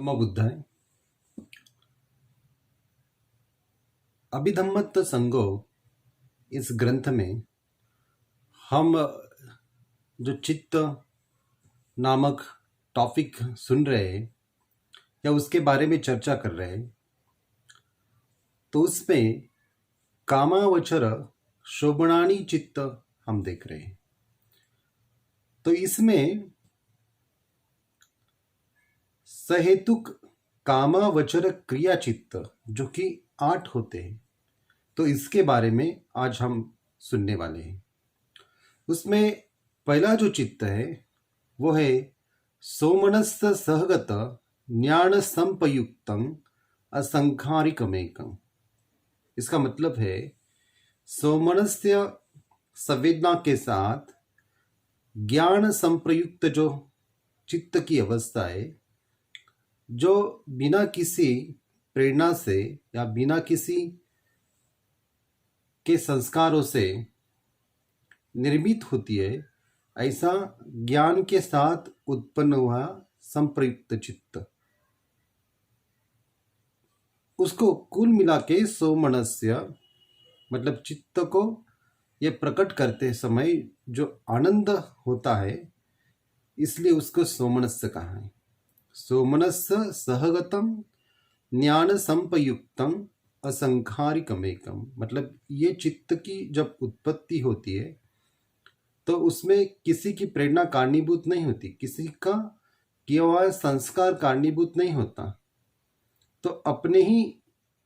नमो बुद्धाय। अभिधम्मत संगो इस ग्रंथ में हम जो चित्त नामक टॉपिक सुन रहे हैं या उसके बारे में चर्चा कर रहे हैं, तो उसमें कामावचर शोभनानी चित्त हम देख रहे हैं। तो इसमें सहेतुक कामावचर क्रिया चित्त जो कि 8 होते हैं, तो इसके बारे में आज हम सुनने वाले हैं। उसमें पहला जो चित्त है वो है सोमनस्य सहगत ज्ञान संपयुक्तम असंखारिकमेकम। इसका मतलब है सोमनस्य संवेदना के साथ ज्ञान संप्रयुक्त जो चित्त की अवस्था है, जो बिना किसी प्रेरणा से या बिना किसी के संस्कारों से निर्मित होती है, ऐसा ज्ञान के साथ उत्पन्न हुआ संप्रयुक्त चित्त, उसको कुल मिला के सोमनस्य मतलब चित्त को ये प्रकट करते समय जो आनंद होता है, इसलिए उसको सोमनस्य कहा है। सोमनस्य सहगतम ज्ञान संपयुक्तम असंखारिकमेकम, मतलब ये चित्त की जब उत्पत्ति होती है तो उसमें किसी की प्रेरणा कारणीभूत नहीं होती, किसी का किया हुआ संस्कार कारणीभूत नहीं होता। तो अपने ही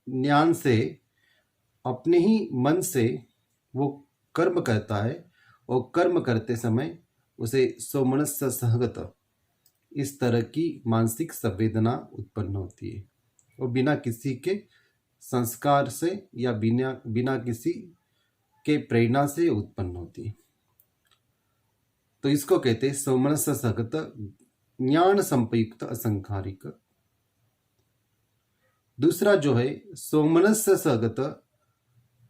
ज्ञान से, अपने ही मन से वो कर्म करता है और कर्म करते समय उसे सोमनस्य सहगत इस तरह की मानसिक संवेदना उत्पन्न होती है, और बिना किसी के संस्कार से या बिना किसी के प्रेरणा से उत्पन्न होती है। तो इसको कहते हैं सोमनस्य सहगत ज्ञान संपयुक्त असंखारिक। दूसरा जो है सोमनस्य सहगत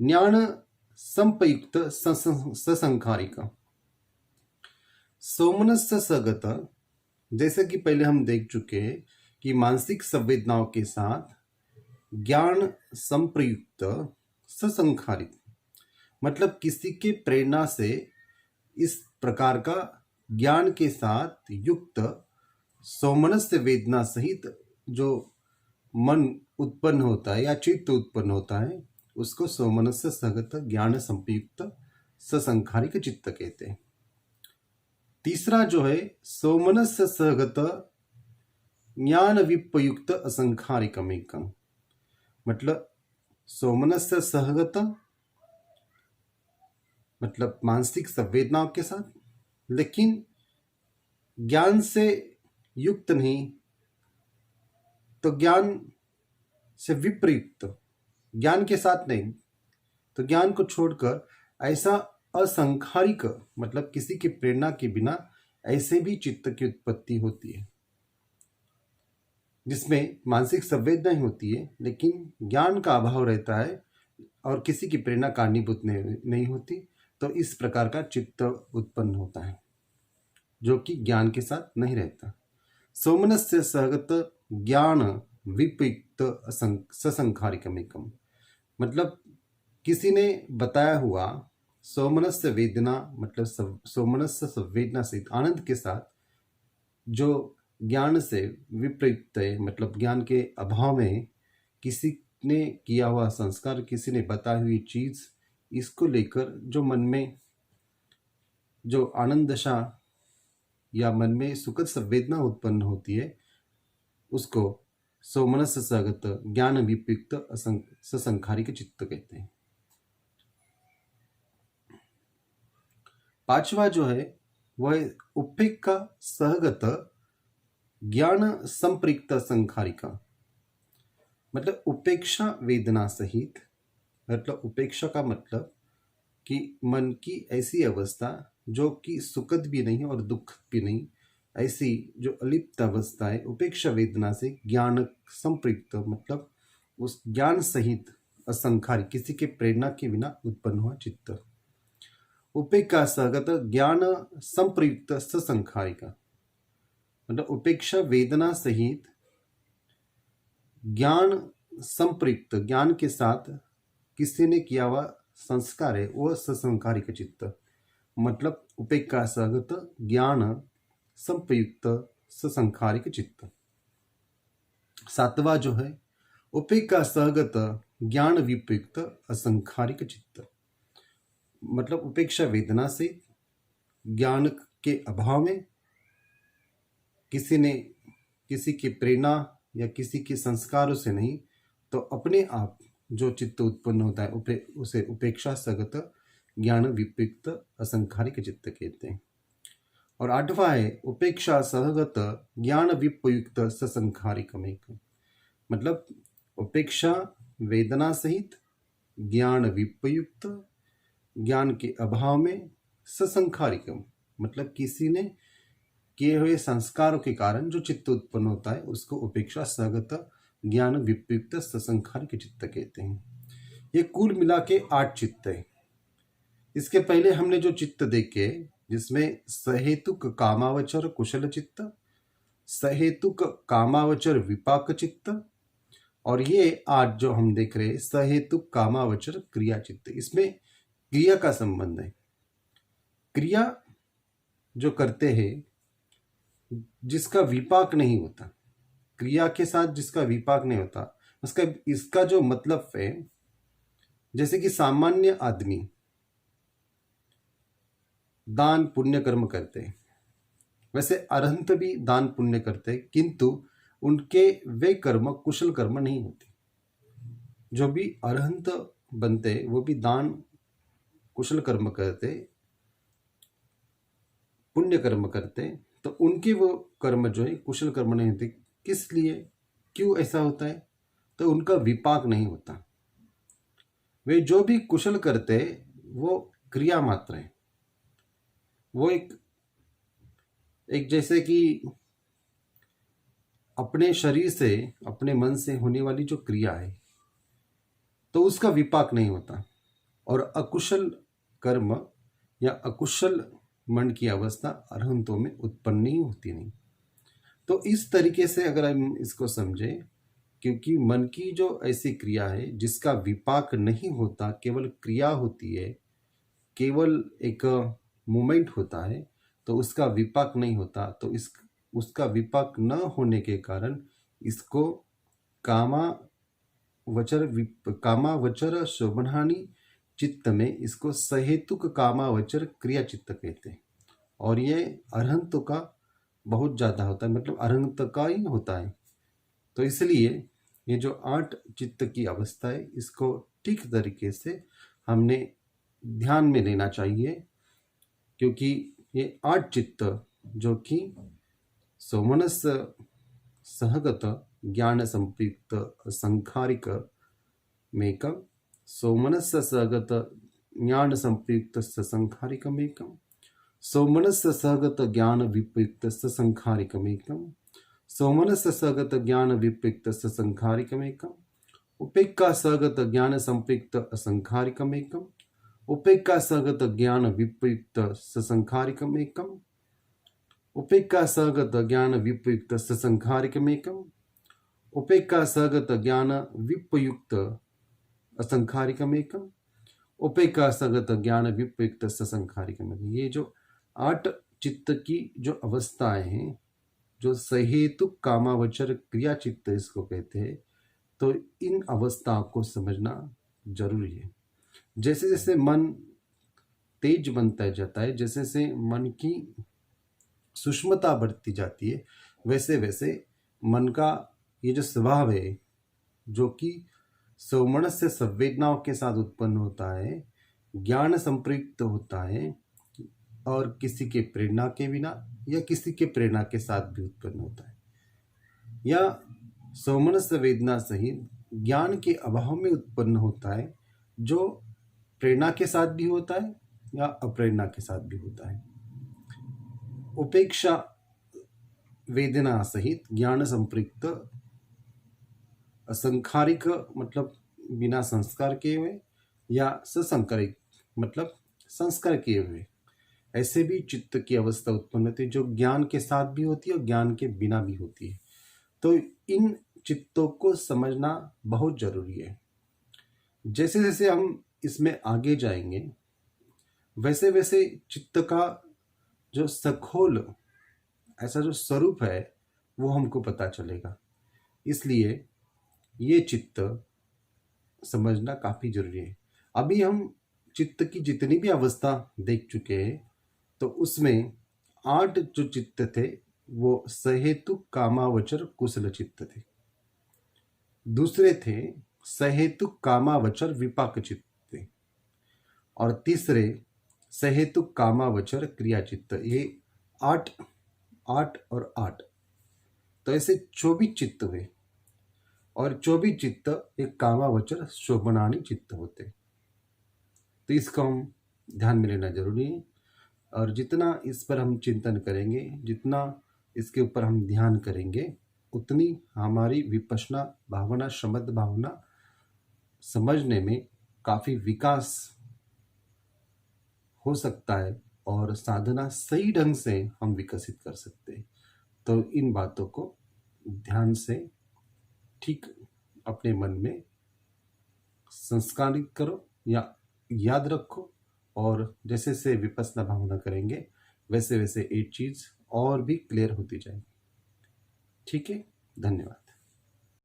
ज्ञान संपयुक्त ससंखारिक। सोमनस्य सहगत, जैसे कि पहले हम देख चुके हैं कि मानसिक संवेदनाओं के साथ ज्ञान संप्रयुक्त ससंखारिक, मतलब किसी के प्रेरणा से इस प्रकार का ज्ञान के साथ युक्त सोमनस्य वेदना सहित जो मन उत्पन्न होता है या चित्त उत्पन्न होता है, उसको सोमनस्य सहगत ज्ञान संप्रयुक्त ससंखारिक चित्त कहते हैं। तीसरा जो है सोमनस्य सहगत ज्ञान विपयुक्त असंखारिकमेकम, मतलब सोमनस्य सहगत मतलब मानसिक संवेदनाओं के साथ, लेकिन ज्ञान से युक्त नहीं, तो ज्ञान से विपरीत, ज्ञान के साथ नहीं, तो ज्ञान को छोड़कर ऐसा असंखारिक मतलब किसी की प्रेरणा के बिना ऐसे भी चित्त की उत्पत्ति होती है, जिसमें मानसिक संवेदना ही होती है लेकिन ज्ञान का अभाव रहता है और किसी की प्रेरणा कारणीभूत नहीं होती। तो इस प्रकार का चित्त उत्पन्न होता है जो कि ज्ञान के साथ नहीं रहता। सोमनस्य सहगत ज्ञान विपयुक्त ससंखारिकमेकम, मतलब किसी ने बताया हुआ सोमनस्य वेदना मतलब सोमनस्य संवेदना सहित आनंद के साथ जो ज्ञान से विपरीत है, मतलब ज्ञान के अभाव में किसी ने किया हुआ संस्कार, किसी ने बताई हुई चीज, इसको लेकर जो मन में जो आनंद दशा या मन में सुखद संवेदना उत्पन्न होती है, उसको सोमनस्य सहगत ज्ञान विपयुक्त ससंखारिक चित्त कहते हैं। पांचवा जो है वह उपेक्षा सहगत ज्ञान संप्रयुक्त संखारिका, मतलब उपेक्षा वेदना सहित, मतलब उपेक्षा का मतलब कि मन की ऐसी अवस्था जो कि सुखद भी नहीं और दुखद भी नहीं, ऐसी जो अलिप्त अवस्था है, उपेक्षा वेदना से ज्ञान संप्रयुक्त मतलब उस ज्ञान सहित असंखारिक किसी के प्रेरणा के बिना उत्पन्न हुआ चित्त। उपेक्षा सहगत ज्ञान संप्रयुक्त ससंखारिका, मतलब उपेक्षा वेदना सहित ज्ञान संप्रयुक्त, ज्ञान के साथ किसी ने किया हुआ संस्कार है वह ससंकारिक चित्त, मतलब उपेक्षा सहगत ज्ञान संप्रयुक्त ससंखारिक चित्त। सातवां जो है उपेक्षा सहगत ज्ञान विप्रयुक्त असंखारिक चित्त, मतलब उपेक्षा वेदना से ज्ञान के अभाव में किसी की प्रेरणा या किसी के संस्कारों से नहीं, तो अपने आप जो चित्त उत्पन्न होता है उसे उपेक्षा सहगत ज्ञान विप्रयुक्त असंखारिक चित्त कहते हैं। और आठवां है उपेक्षा सहगत ज्ञान विप्रयुक्त ससंखारिकमेक, मतलब उपेक्षा वेदना सहित ज्ञान विप्रयुक्त, ज्ञान के अभाव में ससंखारिकम, मतलब किसी ने किए हुए संस्कारों के कारण जो चित्त उत्पन्न होता है उसको उपेक्षा सहगत ज्ञान विप्रयुक्त ससंखारिक चित्त कहते हैं। ये कुल मिला के 8 चित्त है। इसके पहले हमने जो चित्त देखे जिसमें सहेतुक कामावचर कुशल चित्त, सहेतुक कामावचर विपाक चित्त, और ये 8 जो हम देख रहे हैं सहेतुक कामावचर क्रिया चित्त, इसमें क्रिया का संबंध है। क्रिया जो करते हैं जिसका विपाक नहीं होता, क्रिया के साथ जिसका विपाक नहीं होता, इसका जो मतलब है, जैसे कि सामान्य आदमी दान पुण्य कर्म करते हैं, वैसे अरहंत भी दान पुण्य करते हैं, किंतु उनके वे कर्म कुशल कर्म नहीं होते। जो भी अरहंत बनते वो भी दान कुशल कर्म करते, पुण्य कर्म करते, तो उनके वो कर्म जो है कुशल कर्म नहीं होते। किस लिए, क्यों ऐसा होता है? तो उनका विपाक नहीं होता। वे जो भी कुशल करते वो क्रिया मात्र है, वो एक जैसे कि अपने शरीर से अपने मन से होने वाली जो क्रिया है तो उसका विपाक नहीं होता, और अकुशल कर्म या अकुशल मन की अवस्था अरहंतों में उत्पन्न नहीं होती नहीं। तो इस तरीके से अगर हम इसको समझें, क्योंकि मन की जो ऐसी क्रिया है जिसका विपाक नहीं होता, केवल क्रिया होती है, केवल एक मूवमेंट होता है, तो उसका विपाक नहीं होता, तो उसका विपाक न होने के कारण इसको कामावचर शोभनानी चित्त में इसको सहेतुक कामावचर क्रिया चित्त कहते हैं। और ये अरहंत का बहुत ज़्यादा होता है, मतलब अरहंत का ही होता है। तो इसलिए ये जो 8 चित्त की अवस्था है इसको ठीक तरीके से हमने ध्यान में लेना चाहिए, क्योंकि ये 8 चित्त जो कि सोमनस सहगत ज्ञान संप्रयुक्त संखारिक मेकम, सोमनस सहगत ज्ञान संप्रयुक्त संखारिकमेकम, सोमनस सहगत ज्ञान विप्रयुक्त संखारिकमेकम, सोमनस सहगत ज्ञान विप्रयुक्त संखारिकमेकम, उपेक्षा सहगत ज्ञान संप्रयुक्त असंखारिकमेकम, उपेक्षा सहगत ज्ञान विप्रयुक्त ससंखारिकमेकम, उपेक्षा सहगत ज्ञान विप्रयुक्त ससंखारिकमेकम, उपेक्षा सहगत ज्ञान विप्रयुक्त असंखारिकमेकम, उपेक्षा सहगत ज्ञान विप्रयुक्त ससंखारिकमेकम। ये जो 8 चित्त की जो अवस्थाएं हैं, जो सहेतुक कामावचर क्रिया चित्त इसको कहते हैं, तो इन अवस्थाओं को समझना जरूरी है। जैसे जैसे मन तेज बनता जाता है, जैसे जैसे मन की सूक्ष्मता बढ़ती जाती है, वैसे वैसे मन का ये जो स्वभाव है जो कि सौमनस से संवेदनाओं के साथ उत्पन्न होता है, ज्ञान संप्रयुक्त होता है, और किसी के प्रेरणा के बिना या किसी के प्रेरणा के साथ भी उत्पन्न होता है, या सौमनस वेदना सहित ज्ञान के अभाव में उत्पन्न होता है, जो प्रेरणा के साथ भी होता है या अप्रेरणा के साथ भी होता है। उपेक्षा वेदना सहित ज्ञान संप्रयुक्त असंखारिक, मतलब बिना संस्कार किए हुए, या ससंकारिक मतलब संस्कार किए हुए, ऐसे भी चित्त की अवस्था उत्पन्न होती है जो ज्ञान के साथ भी होती है और ज्ञान के बिना भी होती है। तो इन चित्तों को समझना बहुत जरूरी है। जैसे जैसे हम इसमें आगे जाएंगे वैसे वैसे चित्त का जो सखोल ऐसा जो स्वरूप है वो हमको पता चलेगा। इसलिए ये चित्त समझना काफी जरूरी है। अभी हम चित्त की जितनी भी अवस्था देख चुके हैं तो उसमें 8 जो चित्त थे वो सहेतु कामावचर कुशल चित्त थे। दूसरे थे सहेतु कामावचर विपाक चित्त थे। और तीसरे सहेतु कामावचर क्रिया चित्त। ये 8 8 और 8 तो ऐसे 24 चित्त हुए। और 24 चित्त एक कामावचर शोभनानी चित्त होते। तो इसको हम ध्यान में लेना जरूरी है। और जितना इस पर हम चिंतन करेंगे, जितना इसके ऊपर हम ध्यान करेंगे, उतनी हमारी विपश्यना भावना, शब्द भावना समझने में काफी विकास हो सकता है और साधना सही ढंग से हम विकसित कर सकते हैं। तो इन बातों को ध्यान से ठीक अपने मन में संस्कारित करो या याद रखो। और जैसे से विपश्यना भावना करेंगे वैसे वैसे एक चीज और भी क्लियर होती जाएगी। ठीक है, धन्यवाद।